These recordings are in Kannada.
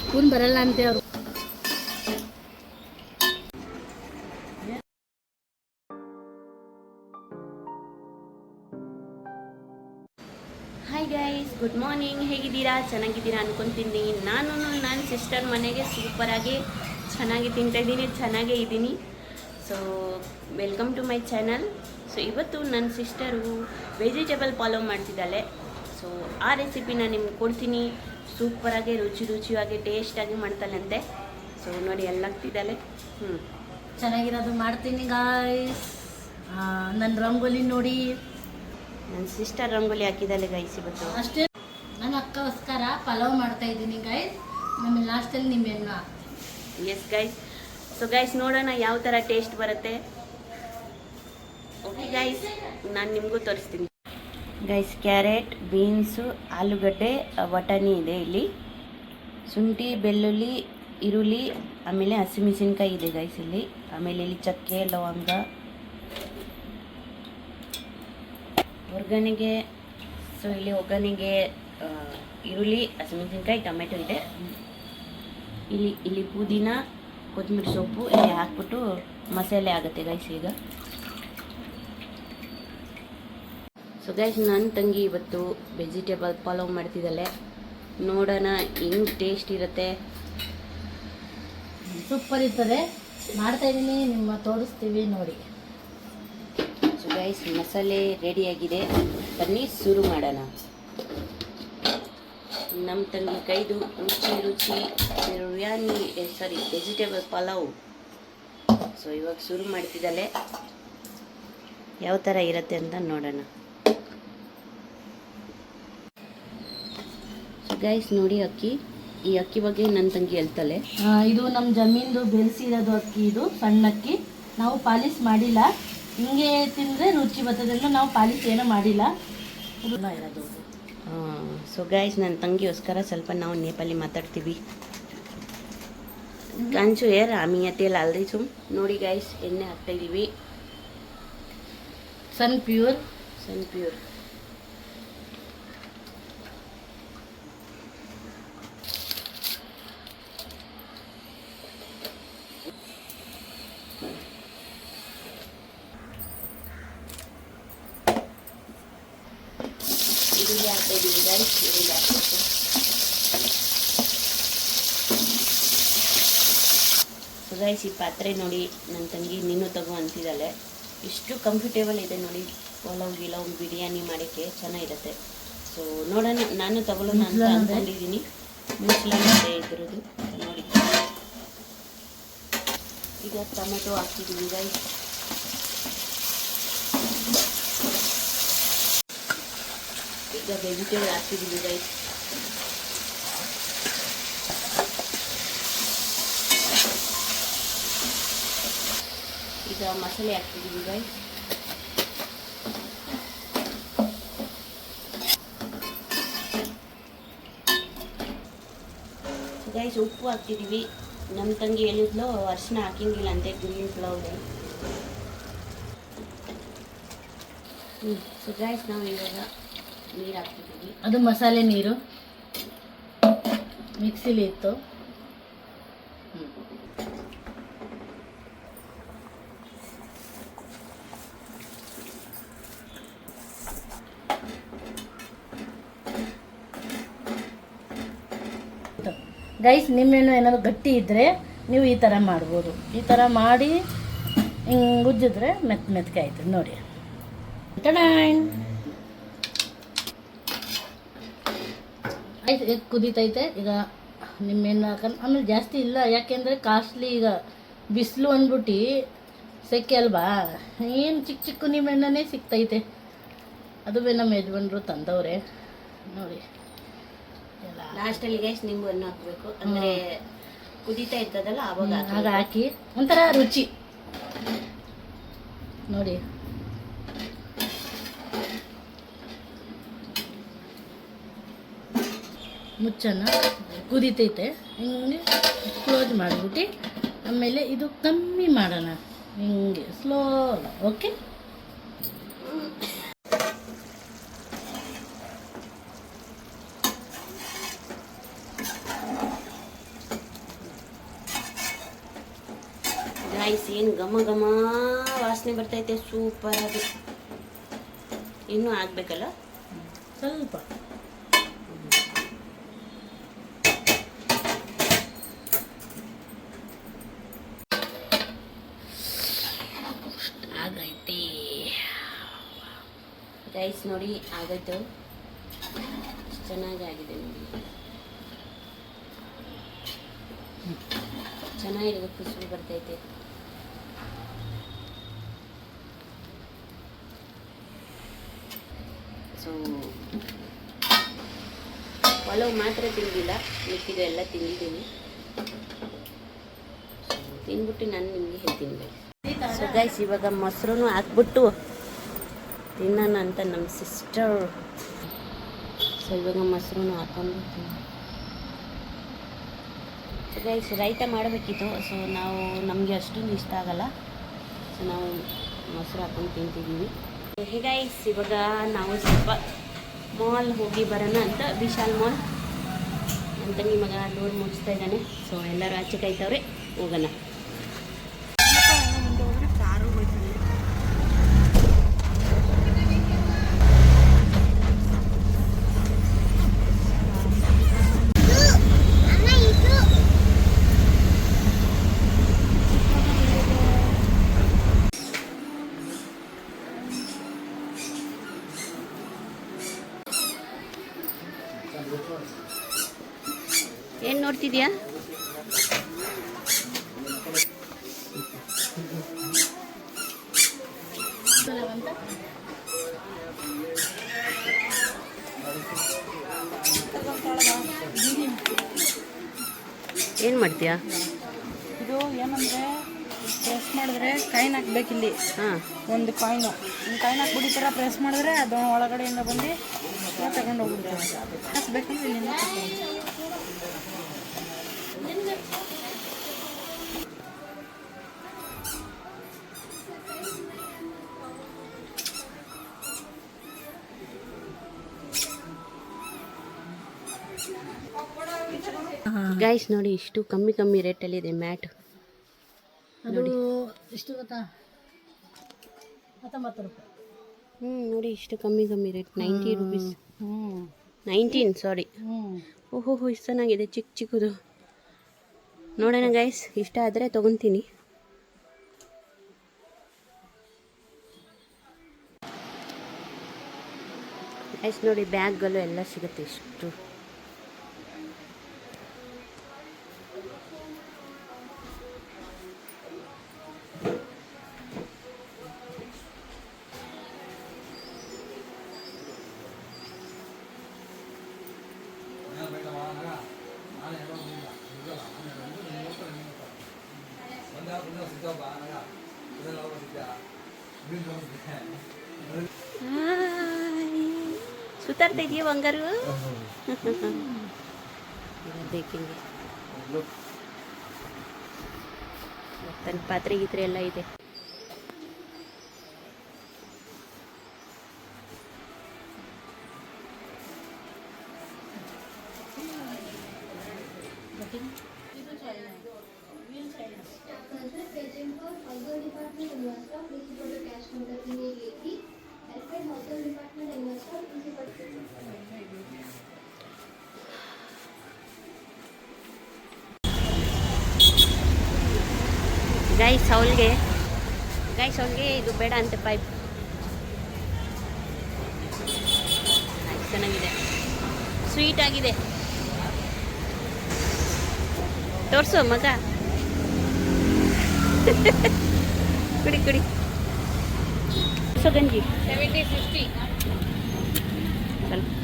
ಸ್ಪೂನ್ ಬರಲ್ಲ ಅಂತೆ ಅವರು. Hi guys, good morning. ಹೇಗಿದ್ದೀರಾ? ಚೆನ್ನಾಗಿದ್ದೀರಾ ಅನ್ಕೊತೀನಿ. ನಾನು ನನ್ನ ಸಿಸ್ಟರ್ ಮನೆಗೆ ಸೂಪರಾಗಿ ಚೆನ್ನಾಗಿ ತಿಂತಾಯಿದ್ದೀನಿ, ಚೆನ್ನಾಗೇ ಇದ್ದೀನಿ. So welcome to my channel. So ಇವತ್ತು ನನ್ನ ಸಿಸ್ಟರು ವೆಜಿಟೇಬಲ್ ಪಲಾವ್ ಮಾಡ್ತಿದ್ದಾಳೆ. ಸೊ ಆ ರೆಸಿಪಿನ ನಿಮ್ಗೆ ಕೊಡ್ತೀನಿ. ಸೂಪರಾಗಿ ರುಚಿಯಾಗಿ ಟೇಸ್ಟಾಗಿ ಮಾಡ್ತಾಳಂತೆ. ಸೊ ನೋಡಿ ಎಲ್ಲ ಹಾಕ್ತಿದ್ದಾಳೆ. ಚೆನ್ನಾಗಿರೋದು ಮಾಡ್ತೀನಿ ಗಾಯ್ಸ್. ನನ್ನ ರಂಗೋಲಿ ನೋಡಿ, ನನ್ನ ಸಿಸ್ಟರ್ ರಂಗೋಲಿ ಹಾಕಿದ್ದಾಳೆ ಗೈಸ್ ಇವತ್ತು. ಅಷ್ಟೇ. ನನ್ನ ಅಕ್ಕಗೋಸ್ಕರ ಪಲಾವ್ ಮಾಡ್ತಾ ಇದ್ದೀನಿ ಗೈಸ್. ಆಮೇಲೆ ಲಾಸ್ಟಲ್ಲಿ ನಿಂಬೆಹಣ್ಣು. Yes guys. ಸೊ ಗೈಸ್, ನೋಡೋಣ ಯಾವ ಥರ ಟೇಸ್ಟ್ ಬರುತ್ತೆ. ಓಕೆ ಗೈಸ್, ನಾನು ನಿಮಗೂ ತೋರಿಸ್ತೀನಿ. ಗೈಸ್, ಕ್ಯಾರೆಟ್, ಬೀನ್ಸು, ಆಲೂಗಡ್ಡೆ, ಬಟಾಣಿ ಇದೆ ಇಲ್ಲಿ, ಶುಂಠಿ, ಬೆಳ್ಳುಳ್ಳಿ, ಈರುಳ್ಳಿ, ಆಮೇಲೆ ಹಸಿಮೆಣಸಿನ್ಕಾಯಿ ಇದೆ ಗೈಸ್ ಇಲ್ಲಿ, ಆಮೇಲೆ ಇಲ್ಲಿ ಚಕ್ಕೆ, ಲವಂಗ, ಒಗ್ಗರಣೆಗೆ. ಸೊ ಇಲ್ಲಿ ಒಗ್ಗರಣೆಗೆ ಈರುಳ್ಳಿ, ಹಸಿಮೆಣಸಿನ್ಕಾಯಿ, ಟೊಮೆಟೊ ಇದೆ. ಇಲ್ಲಿ ಪುದೀನ, ಕೊತ್ತಂಬರಿ ಸೊಪ್ಪು ಇಲ್ಲಿ ಹಾಕ್ಬಿಟ್ಟು ಮಸಾಲೆ ಆಗುತ್ತೆ ಗೈಸ್ ಈಗ. ಸೊ ಗೈಸ್, ನನ್ನ ತಂಗಿ ಇವತ್ತು ವೆಜಿಟೇಬಲ್ ಪಲಾವ್ ಮಾಡ್ತಿದ್ದಾಳೆ. ನೋಡೋಣ ಹೆಂಗೆ ಟೇಸ್ಟ್ ಇರುತ್ತೆ. ಸೂಪರ್ ಇರ್ತದೆ. ಮಾಡ್ತಾಯಿದ್ದೀನಿ, ನಿಮ್ಮ ತೋರಿಸ್ತೀವಿ ನೋಡಿ. ಸೊ ಗೈಸ್, ಮಸಾಲೆ ರೆಡಿಯಾಗಿದೆ, ಬನ್ನಿ ಶುರು ಮಾಡೋಣ. ನಮ್ಮ ತಂಗಿ ಕೈದು ರುಚಿ ವೆಜಿಟೇಬಲ್ ಪಲಾವ್. ಸೊ ಇವಾಗ ಶುರು ಮಾಡ್ತಿದ್ದಾಳೆ, ಯಾವ ಥರ ಇರುತ್ತೆ ಅಂತ ನೋಡೋಣ. ಸೊ ಗೈಸ್ ನೋಡಿ, ಈ ಅಕ್ಕಿ ಬಗ್ಗೆ ನನ್ನ ತಂಗಿ ಹೇಳ್ತಾಳೆ. ಇದು ನಮ್ಮ ಜಮೀನ್ದು ಬೆಳೆಸಿರೋದು ಅಕ್ಕಿ. ಇದು ಸಣ್ಣ ಅಕ್ಕಿ, ನಾವು ಪಾಲಿಶ್ ಮಾಡಿಲ್ಲ. ಹಿಂಗೆ ತಿಂದರೆ ರುಚಿ ಬರ್ತದೆ ಅಂತ ನಾವು ಪಾಲಿಶ್ ಏನೂ ಮಾಡಿಲ್ಲ. ಇರೋದು. ಸೊ ಗೈಸ್, ನನ್ನ ತಂಗಿಗೋಸ್ಕರ ಸ್ವಲ್ಪ ನಾವು ನೇಪಾಳಿ ಮಾತಾಡ್ತೀವಿ. ಕಾಂಚು ಏರ್ ಆಮಿ तेल ಅಲ್ರಿ ಸುಮ್ ನೋಡಿ ಗೈಸ್, ಎಣ್ಣೆ ಹಾಕ್ತಾಯಿದ್ದೀವಿ. ಸನ್ ಪ್ಯೂರ್. ಈರುಳ್ಳಿ ಹಾಕ್ತಾಯಿದ್ದೀವಿ ಗೈಸ್. ಈರುಳ್ಳಿ ಹಾಕ್ಬೇಕು. ಸೊ ಗೈಸ್, ಈ ಪಾತ್ರೆ ನೋಡಿ, ನನ್ನ ತಂಗಿ ನೀನು ತಗೋ ಅಂತಿದ್ದಾಳೆ. ಇಷ್ಟು ಕಂಫರ್ಟೇಬಲ್ ಇದೆ ನೋಡಿ, ಪಲಾವ್ ಬಿರಿಯಾನಿ ಮಾಡೋಕ್ಕೆ ಚೆನ್ನಾಗಿರುತ್ತೆ. ಸೊ ನೋಡೋಣ, ನಾನು ತಗೊಳ್ಳೋಣ ಅಂತ ಅಂದ್ಕೊಂಡಿದ್ದೀನಿ. ಮುಚ್ಚಲಾಗಿದೆ ಇದ್ರದ್ದು ನೋಡಿ. ಈಗ ಟೊಮೆಟೊ ಹಾಕ್ತಿದ್ದೀವಿ ಗೈಸ್. ಈಗ ವೆಜಿಟೇಬಲ್ ಹಾಕ್ತಿದ್ದೀವಿ ಗೈಸ್. ಈಗ ಮಸಾಲೆ ಹಾಕ್ತಿದ್ದೀವಿ ಗೈಸ್. ಗೈಸ್, ಉಪ್ಪು ಹಾಕ್ತಿದ್ದೀವಿ. ನಮ್ಮ ತಂಗಿ ಹೇಳಿದ್ಲು ಅರಿಶಿನ ಹಾಕಿಂಗಿಲ್ಲ ಅಂತೆ ಗ್ರೀನ್ ಪಲಾವ್ಗೆ. ಸೊ ಗೈಸ್, ನಾವು ಇವಾಗ ನೀರು ಹಾಕ್ತಿದ್ದೀವಿ. ಅದು ಮಸಾಲೆ ನೀರು ಮಿಕ್ಸಿಲಿ ಇತ್ತು. ಗೈಸ್, ನಿಮ್ಮೇನು ಏನಾದ್ರು ಗಟ್ಟಿ ಇದ್ದರೆ ನೀವು ಈ ಥರ ಮಾಡ್ಬೋದು. ಈ ಥರ ಮಾಡಿ ಹಿಂಗೆ ಉಜ್ಜಿದ್ರೆ ಮೆತ್ತಗೆ ಆಯ್ತದೆ ನೋಡಿ. ಆಯ್ತು, ಈಗ ಕುದೀತೈತೆ. ಈಗ ನಿಮ್ಮೆಣ್ಣೆ ಹಾಕೊಂಡು ಆಮೇಲೆ ಜಾಸ್ತಿ ಇಲ್ಲ, ಯಾಕೆಂದರೆ ಕಾಸ್ಟ್ಲಿ. ಈಗ ಬಿಸಿಲು ಅಂದ್ಬಿಟ್ಟು ಸೆಕೆ ಅಲ್ವಾ, ಏನು ಚಿಕ್ಕ ನಿಮ್ಮೆಣ್ಣೆ ಸಿಗ್ತೈತೆ. ಅದುವೇ ನಮ್ಮ ಯಜಮಾನ್ರು ತಂದವ್ರೆ ನೋಡಿ. ಲಾಸ್ಟಲ್ಲಿ ಗೈಸ್ ನಿಂಬೆಹಣ್ಣು ಹಾಕಬೇಕು, ಅಂದರೆ ಕುದೀತಾ ಇರ್ತದಲ್ಲ ಆವಾಗ ಹಾಕಿ ಒಂಥರ ರುಚಿ ನೋಡಿ. ಮುಚ್ಚನ ಕುದೀತೈತೆ, ಹಿಂಗೆ ಕ್ಲೋಸ್ ಮಾಡಿಬಿಟ್ಟು ಆಮೇಲೆ ಇದು ಕಮ್ಮಿ ಮಾಡೋಣ, ಹಿಂಗೆ ಸ್ಲೋ. ಓಕೆ, ಗೈಸ್ ಏನು ಘಮ ಘಮ ವಾಸನೆ ಬರ್ತೈತೆ ಸೂಪರ್ ಆಗಿ. ಇನ್ನೂ ಆಗಬೇಕಲ್ಲ ಸ್ವಲ್ಪ. ಆಗೈತಿ ಗೈಸ್ ನೋಡಿ ಆಗೋಯ್ತು. ಚೆನ್ನಾಗಿ ಆಗಿದೆ ನೋಡಿ, ಚೆನ್ನಾಗಿರೋದು ಖುಷಿ ಬರ್ತೈತೆ. ಸೊ ಪಲಾವ್ ಮಾತ್ರ ತಿಂದಿಲ್ಲ, ಮಿಕ್ಕಿದ್ದು ಎಲ್ಲ ತಿಂದಿದ್ದೀನಿ. ತಿಂದ್ಬಿಟ್ಟು ನಾನು ನಿಮಗೆ ಹೇಳ್ತೀನಿ. ಸೊ ಗೈಸ್ ಇವಾಗ ಮೊಸರು ಹಾಕ್ಬಿಟ್ಟು ತಿನ್ನೋಣ ಅಂತ ನಮ್ಮ ಸಿಸ್ಟರ್. ಸೊ ಇವಾಗ ಮೊಸರು ಹಾಕೊಂಡು ಸೊ ಗೈಸ್ ರೈತ ಮಾಡಬೇಕಿತ್ತು. ಸೊ ನಾವು ನಮಗೆ ಅಷ್ಟೊಂದು ಇಷ್ಟ ಆಗಲ್ಲ. ಸೊ ನಾವು ಮೊಸರು ಹಾಕೊಂಡು ತಿಂತಿದ್ದೀವಿ. ಗೈಸ್ ಇವಾಗ ನಾವು ಸ್ವಲ್ಪ ಮಾಲ್ ಹೋಗಿ ಬರೋಣ ಅಂತ, ವಿಶಾಲ್ ಮಾಲ್ ಅಂತ ನಿಮಗ ಡೋರ್ ಮುಗಿಸ್ತಾ ಇದ್ದಾನೆ. ಸೊ ಎಲ್ಲರೂ ಆಚೆ ಕಾಯ್ತವ್ರೆ, ಹೋಗೋಣ. ಏನು ನೋಡ್ತಿದ್ಯಾ? ಏನು ಮಾಡ್ತೀಯಾ? ಇದು ಏನಂದರೆ ಪ್ರೆಸ್ ಮಾಡಿದ್ರೆ ಕಾಯಿನ್ ಹಾಕ್ಬೇಕಿಲ್ಲಿ. ಹಾಂ, ಒಂದು ಕಾಯಿನು ಕಾಯಿನ್ ಹಾಕ್ಬಿಟ್ಟು ಈ ಥರ ಪ್ರೆಸ್ ಮಾಡಿದ್ರೆ ಅದು ಒಳಗಡೆಯಿಂದ ಬಂದು ತಗೊಂಡು ಹೋಗ್ಬಿಡ್ತಾರೆ. ಹಾಕ್ಬೇಕಂದ್ರೆ ಇಲ್ಲಿಂದ ಗೈಸ್ ನೋಡಿ ಇಷ್ಟು ಕಮ್ಮಿ ಕಮ್ಮಿ ರೇಟಲ್ಲಿದೆ ಮ್ಯಾಟ್. ಅದು ಎಷ್ಟು ಗೊತ್ತಾ? 19 ರೂಪಾಯಿ. ನೋಡಿ ಇಷ್ಟು ಕಮ್ಮಿ ಕಮ್ಮಿ ರೇಟ್, 90 ರುಪೀಸ್. 19 ಸಾರಿ. ಓಹೋ ಇಷ್ಟು ಚೆನ್ನಾಗಿದೆ, ಚಿಕ್ಕ ಚಿಕ್ಕದು. ನೋಡೋಣ ಗೈಸ್, ಇಷ್ಟ ಆದರೆ ತೊಗೊತೀನಿ. ಗೈಸ್ ನೋಡಿ ಬ್ಯಾಗ್ಗಳು ಎಲ್ಲ ಸಿಗುತ್ತೆ ಇಷ್ಟು. ಸುತ್ತಾಡ್ತಾ ಇದೆಯಾ ಬಂಗಾರು? ಬೇಕಿಂಗ್ ತನ್ನ ಪಾತ್ರೆ ಗೀತ್ರೆ ಎಲ್ಲ ಇದೆ. ಗೈಸ್ ಅವಳಿಗೆ ಇದು ಬೇಡ ಅಂತ ಪೈಪ್. ಚೆನ್ನಾಗಿದೆ, ಸ್ವೀಟ್ ಆಗಿದೆ. ತೋರಿಸು ಮಗ. ಕುಡಿ ಕುಡಿ. ಸೊ ಗಂಜಿ 70-50 ಸ್ವಲ್ಪ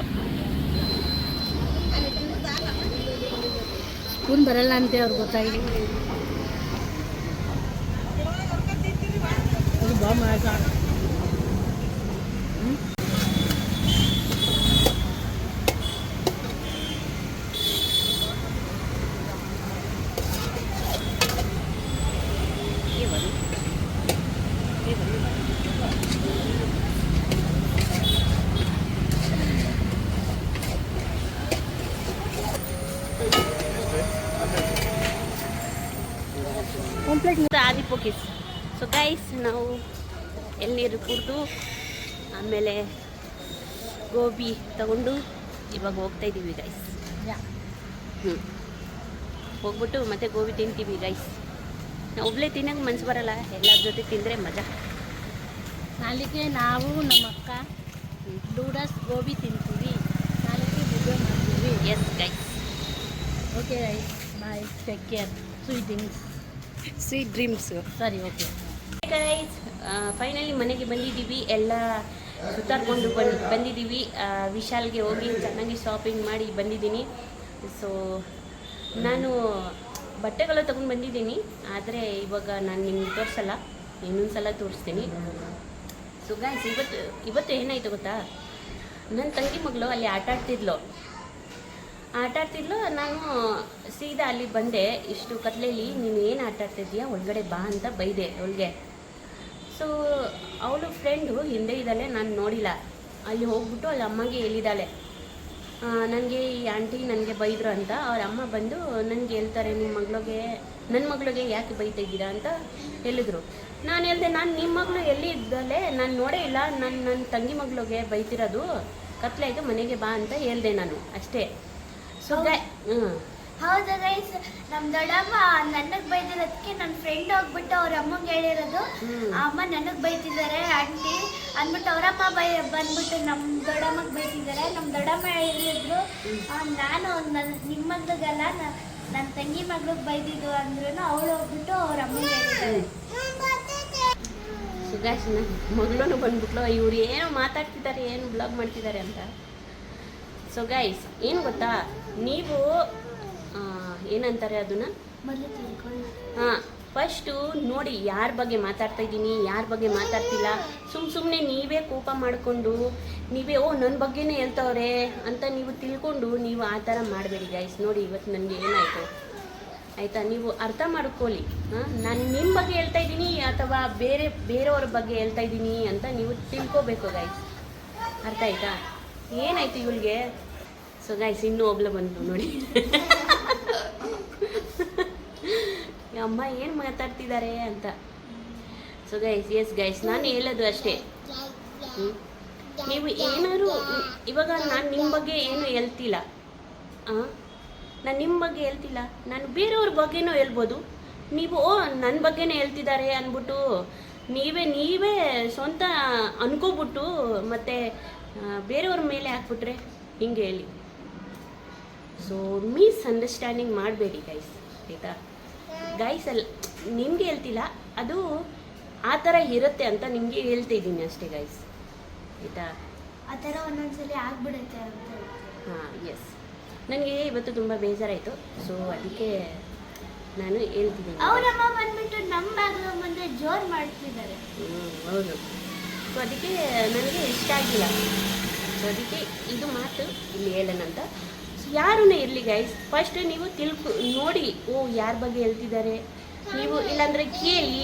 ಸ್ಪೂನ್ ಬರಲ್ಲ ಅಂತೆ ಅವ್ರಿಗೆ ಗೊತ್ತಾಗಿದೆ. ಇದು ಬಾ ಮಾಸ. ಕಂಪ್ಲೀಟ್ ಆದಿ ಪೋಕಿಸ್. ಸೊ ಗೈಸ್ ನಾವು ಎಳ್ನೀರು ಕುಡಿದು ಆಮೇಲೆ ಗೋಬಿ ತಗೊಂಡು ಇವಾಗ ಹೋಗ್ತಾ ಇದ್ದೀವಿ ಗೈಸ್. ಹೋಗ್ಬಿಟ್ಟು ಮತ್ತೆ ಗೋಬಿ ತಿಂತೀವಿ ಗೈಸ್. ನಾವು ಒಬ್ಬಳೇ ತಿನ್ನೋಕೆ ಮನ್ಸು ಬರಲ್ಲ, ಎಲ್ಲರ ಜೊತೆ ತಿಂದರೆ ಮಜಾ. ನಾಳೆಗೆ ನಾವು ನಮ್ಮ ಅಕ್ಕ ನೂಡಲ್ಸ್ ಗೋಬಿ ತಿಂತೀವಿ, ನಾಳೆಗೆ ವಿಡಿಯೋ ಮಾಡ್ತೀವಿ. Yes guys. ಓಕೆ ಗೈಸ್, ಬಾಯ್, ಟೇಕ್ ಕೇರ್, ಸ್ವೀಟ್ ಡ್ರೀಮ್ಸು. ಸರಿ, ಓಕೆ ಗೈಸ್. ಫೈನಲಿ ಮನೆಗೆ ಬಂದಿದ್ದೀವಿ, ಎಲ್ಲ ಸುತ್ತಾಡ್ಕೊಂಡು ಬಂದಿದ್ದೀವಿ. ವಿಶಾಲ್ಗೆ ಹೋಗಿ ಚೆನ್ನಾಗಿ ಶಾಪಿಂಗ್ ಮಾಡಿ ಬಂದಿದ್ದೀನಿ. ಸೊ ನಾನು ಬಟ್ಟೆಗಳು ತೊಗೊಂಡು ಬಂದಿದ್ದೀನಿ, ಆದರೆ ಇವಾಗ ನಾನು ನಿಮ್ಗೆ ತೋರಿಸಲ್ಲ, ಇನ್ನೊಂದು ಸಲ ತೋರಿಸ್ತೀನಿ. ಸೊ ಗೈಸ್, ಇವತ್ತು ಏನಾಯಿತು ಗೊತ್ತಾ, ನನ್ನ ತಂಗಿ ಮಗಳು ಅಲ್ಲಿ ಆಟ ಆಡ್ತಿದ್ಲು. ನಾನು ಸೀದಾ ಅಲ್ಲಿ ಬಂದೆ. ಇಷ್ಟು ಕತ್ಲೆಯಲ್ಲಿ ನೀನು ಏನು ಆಟ ಆಡ್ತಿದ್ದೀಯಾ, ಒಳಗಡೆ ಬಾ ಅಂತ ಬೈದೆ ಅವಳಿಗೆ. ಸೊ ಅವಳು ಫ್ರೆಂಡು ಹಿಂದೆ ಇದ್ದಾಳೆ, ನಾನು ನೋಡಿಲ್ಲ. ಅಲ್ಲಿ ಹೋಗ್ಬಿಟ್ಟು ಅಲ್ಲಿ ಅಮ್ಮಗೆ ಹೇಳಿದ್ದಾಳೆ, ನನಗೆ ಈ ಆಂಟಿ ನನಗೆ ಬೈದರು ಅಂತ. ಅವ್ರ ಅಮ್ಮ ಬಂದು ನನಗೆ ಹೇಳ್ತಾರೆ, ನನ್ನ ಮಗಳಿಗೆ ಯಾಕೆ ಬೈತಾ ಇದ್ದೀರಾ ಅಂತ ಹೇಳಿದ್ರು. ನಾನು ಹೇಳಿದೆ, ನಾನು ನಿಮ್ಮ ಮಗಳು ಎಲ್ಲಿ ಇದ್ದಾಳೆ, ನಾನು ನೋಡೇ ಇಲ್ಲ, ನನ್ನ ತಂಗಿ ಮಗಳಿಗೆ ಬೈತಿರೋದು, ಕತ್ಲೆ ಆಯಿತು ಮನೆಗೆ ಬಾ ಅಂತ ಹೇಳಿದೆ ನಾನು, ಅಷ್ಟೇ. ಸೊ ಹೌದು ಗೈಸ್, ನಮ್ಮ ದೊಡ್ಡಮ್ಮ ನನಗೆ ಬೈದಿರೋದಕ್ಕೆ ನನ್ನ ಫ್ರೆಂಡ್ ಹೋಗ್ಬಿಟ್ಟು ಅವ್ರ ಅಮ್ಮಂಗೆ ಹೇಳಿರೋದು, ಅಮ್ಮ ನನಗೆ ಬೈತಿದ್ದಾರೆ ಆಂಟಿ ಅಂದ್ಬಿಟ್ಟು ಅವರಮ್ಮ ಬಂದ್ಬಿಟ್ಟು ನಮ್ಮ ದೊಡ್ಡಮ್ಮಗೆ ಬೈತಿದ್ದಾರೆ. ನಮ್ಮ ದೊಡ್ಡಮ್ಮ ಹೇಳಿದ್ರು, ನಾನು ನಿಮ್ಮ ಮಗಳಿಗಲ್ಲ ನನ್ನ ತಂಗಿ ಮಗಳಿಗೆ ಬೈದಿದ್ದು ಅಂದ್ರೂ ಅವಳು ಹೋಗ್ಬಿಟ್ಟು ಅವ್ರ ಅಮ್ಮಂಗೆ ಹೇಳಿದ್ದಾರೆ. ಸುಗಾಶ್ ಮಗಳೂ ಬಂದ್ಬಿಟ್ಲು, ಇವ್ರು ಏನೋ ಮಾತಾಡ್ತಿದ್ದಾರೆ, ಏನು ಬ್ಲಾಗ್ ಮಾಡ್ತಿದ್ದಾರೆ ಅಂತ. ಸೊ ಗೈಸ್, ಏನು ಗೊತ್ತಾ, ನೀವು ಏನಂತಾರೆ ಅದನ್ನು, ಮೊದಲು ತಿಳ್ಕೊಳ್ಳಿ. ಫಸ್ಟು ನೋಡಿ ಯಾರ ಬಗ್ಗೆ ಮಾತಾಡ್ತಾ ಇದ್ದೀನಿ, ಯಾರ ಬಗ್ಗೆ ಮಾತಾಡ್ತಿಲ್ಲ. ಸುಮ್ಮನೆ ನೀವೇ ಕೋಪ ಮಾಡಿಕೊಂಡು ನೀವೇ ನನ್ನ ಬಗ್ಗೆನೇ ಹೇಳ್ತವ್ರೆ ಅಂತ ನೀವು ತಿಳ್ಕೊಂಡು ನೀವು ಆ ಥರ ಮಾಡಬೇಡಿ ಗೈಸ್. ನೋಡಿ ಇವತ್ತು ನನಗೆ ಏನಾಯಿತು ಆಯಿತಾ, ನೀವು ಅರ್ಥ ಮಾಡ್ಕೊಳ್ಳಿ. ನಾನು ನಿಮ್ಮ ಬಗ್ಗೆ ಹೇಳ್ತಾ ಇದ್ದೀನಿ ಅಥವಾ ಬೇರೆಯವ್ರ ಬಗ್ಗೆ ಹೇಳ್ತಾ ಇದ್ದೀನಿ ಅಂತ ನೀವು ತಿಳ್ಕೊಬೇಕು ಗೈಸ್, ಅರ್ಥ ಆಯ್ತಾ. ಏನಾಯ್ತು ಇವಳಿಗೆ. ಸೊ ಗೈಸ್, ಇನ್ನೂ ಒಬ್ಳು ಬಂದು ನೋಡಿ ಅಮ್ಮ ಏನು ಮಾತಾಡ್ತಿದ್ದಾರೆ ಅಂತ. ಸೊ ಗೈಸ್, ಎಸ್ ಗೈಸ್, ನಾನು ಹೇಳೋದು ಅಷ್ಟೇ, ನೀವು ಏನಾದ್ರು ಇವಾಗ ನಾನು ನಿಮ್ಮ ಬಗ್ಗೆ ಏನು ಹೇಳ್ತಿಲ್ಲ, ನಾನು ನಿಮ್ಮ ಬಗ್ಗೆ ಹೇಳ್ತಿಲ್ಲ, ನಾನು ಬೇರೆಯವ್ರ ಬಗ್ಗೆನೂ ಹೇಳ್ಬೋದು. ನೀವು ನನ್ನ ಬಗ್ಗೆನೇ ಹೇಳ್ತಿದ್ದಾರೆ ಅಂದ್ಬಿಟ್ಟು ನೀವೇ ಸ್ವಂತ ಅನ್ಕೋಬಿಟ್ಟು ಮತ್ತೆ ಬೇರೆಯವ್ರ ಮೇಲೆ ಹಾಕ್ಬಿಟ್ರೆ ಹಿಂಗೆ ಹೇಳಿ. ಸೊ ಮಿಸ್ಅಂಡರ್ಸ್ಟ್ಯಾಂಡಿಂಗ್ ಮಾಡಬೇಡಿ ಗೈಸ್, ಆಯಿತಾ. ಗೈಸ್ ನಿಮಗೆ ಹೇಳ್ತಿಲ್ಲ, ಅದು ಆ ಥರ ಇರುತ್ತೆ ಅಂತ ನಿಮಗೆ ಹೇಳ್ತಾ ಇದ್ದೀನಿ ಅಷ್ಟೇ ಗೈಸ್, ಆಯಿತಾ. ಆ ಥರ ಒಂದೊಂದ್ಸಲಿ ಆಗ್ಬಿಡುತ್ತೆ ಅಂತ. ಎಸ್, ನನಗೆ ಇವತ್ತು ತುಂಬ ಬೇಜಾರಾಯಿತು. ಸೊ ಅದಕ್ಕೆ ನಾನು ಹೇಳ್ತಿದ್ದೀನಿ. ಅವರಮ್ಮ ಬಂದ್ಬಿಟ್ಟು ನಮ್ಮ ಬಾಗಿಲು ಮುಂದೆ ಜೋರು ಮಾಡ್ತಿದ್ದಾರೆ. ಹೌದು. ಸೊ ಅದಕ್ಕೆ ನನಗೆ ಇಷ್ಟ ಆಗಿಲ್ಲ. ಸೊ ಅದಕ್ಕೆ ಇದು ಮಾತು ಇಲ್ಲಿ ಹೇಳೋಣಂತ. ಯಾರೂ ಇರಲಿ ಗೈಸ್, ಫಸ್ಟ್ ನೀವು ನೋಡಿ, ಯಾರ ಬಗ್ಗೆ ಹೇಳ್ತಿದ್ದಾರೆ ನೀವು, ಇಲ್ಲಾಂದರೆ ಕೇಳಿ,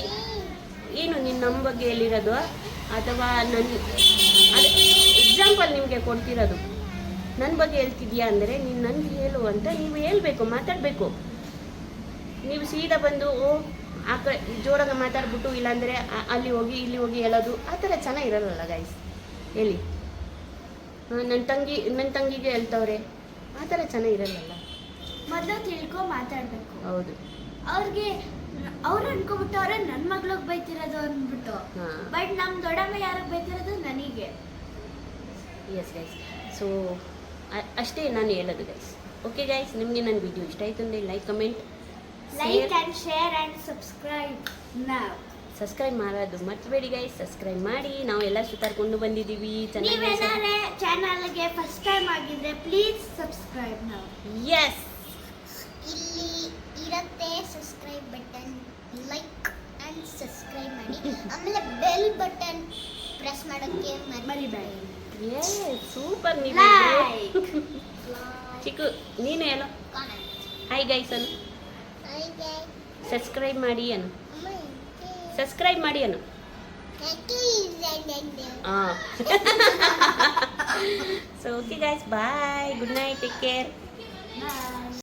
ಏನು ನೀನು ನಮ್ಮ ಬಗ್ಗೆ ಹೇಳಿರೋದು ಅಥವಾ ಅದು ಎಕ್ಸಾಂಪಲ್ ನಿಮಗೆ ಕೊಡ್ತಿರೋದು, ನನ್ನ ಬಗ್ಗೆ ಹೇಳ್ತಿದ್ಯಾ ಅಂದರೆ ನೀನು ನನಗೆ ಹೇಳು ಅಂತ ನೀವು ಹೇಳಬೇಕು, ಮಾತಾಡಬೇಕು. ನೀವು ಸೀದಾ ಬಂದು ಜೋರಾಗಿ ಮಾತಾಡ್ಬಿಟ್ಟು ಇಲ್ಲಾಂದರೆ ಅಲ್ಲಿ ಹೋಗಿ ಇಲ್ಲಿ ಹೋಗಿ ಹೇಳೋದು, ಆ ಥರ ಚೆನ್ನಾಗಿರಲ್ಲ ಗೈಸ್. ಹೇಳಿ, ನನ್ನ ತಂಗಿಗೆ ಹೇಳ್ತವ್ರೆ, ಆ ಥರ ಚೆನ್ನಾಗಿರಲ್ಲ. ಮೊದಲು ತಿಳ್ಕೊ ಮಾತಾಡಬೇಕು. ಹೌದು. ಅವ್ರು ಅನ್ಕೊಬಿಟ್ಟು ಅವ್ರೆ ನನ್ನ ಮಗಳಿಗೆ ಬೈತಿರೋದು ಅಂದ್ಬಿಟ್ಟು, ಬಟ್ ನಮ್ಮ ದೊಡ್ಡಮ್ಮ ಯಾರಿಗೆ ಬೈತಿರೋದು ನನಗೆ. ಎಸ್ ಗೈಸ್, ಸೊ ಅಷ್ಟೇ ನಾನು ಹೇಳೋದು ಗೈಸ್. ಓಕೆ ಗೈಸ್, ನಿಮಗೆ ನನ್ನ ವಿಡಿಯೋ ಇಷ್ಟ ಆಯಿತು ಅಂದರೆ like, comment, like and share and subscribe ನಾವು. ಸಬ್ಸ್ಕ್ರೈಬ್ ಮಾಡೋದು ಮರ್ತ್ಬೇಡಿ ಗೈಸ್, ಸಬ್ಸ್ಕ್ರೈಬ್ ಮಾಡಿ. ನಾವು ಎಲ್ಲ ಸುತ್ತಾಡ್ಕೊಂಡು ಬಂದಿದ್ದೀವಿ. ನೀವೇನಾದ್ರೆ ಚಾನಲ್ಗೆ ಫಸ್ಟ್ ಟೈಮ್ ಆಗಿದ್ರೆ ಪ್ಲೀಸ್ ಸಬ್ಸ್ಕ್ರೈಬ್ ನಾವು. ಎಸ್, ಇಲ್ಲಿ ಇರುತ್ತೆ subscribe button, like and subscribe ಮಾಡಿ. ಆಮೇಲೆ ಬೆಲ್ ಬಟನ್ ಪ್ರೆಸ್ ಮಾಡೋಕ್ಕೆ ಮರಿಬೇಡಿ. ಸೂಪರ್. ನೀವು ಚಿಕ್ಕು ನೀನು ಹೇಳೋ ಹಾಯ್ ಗೈಸ್ ಅನ್ನು, ಸಬ್ಸ್ಕ್ರೈಬ್ ಮಾಡಿ ಅನ್ನು, ಸಬ್ಸ್ಕ್ರೈಬ್ ಮಾಡಿ ಅನ್ನು. ಸೊ ಓಕೆ ಗೈಸ್, ಬಾಯ್, ಗುಡ್ ನೈಟ್, ಟೇಕ್ ಕೇರ್.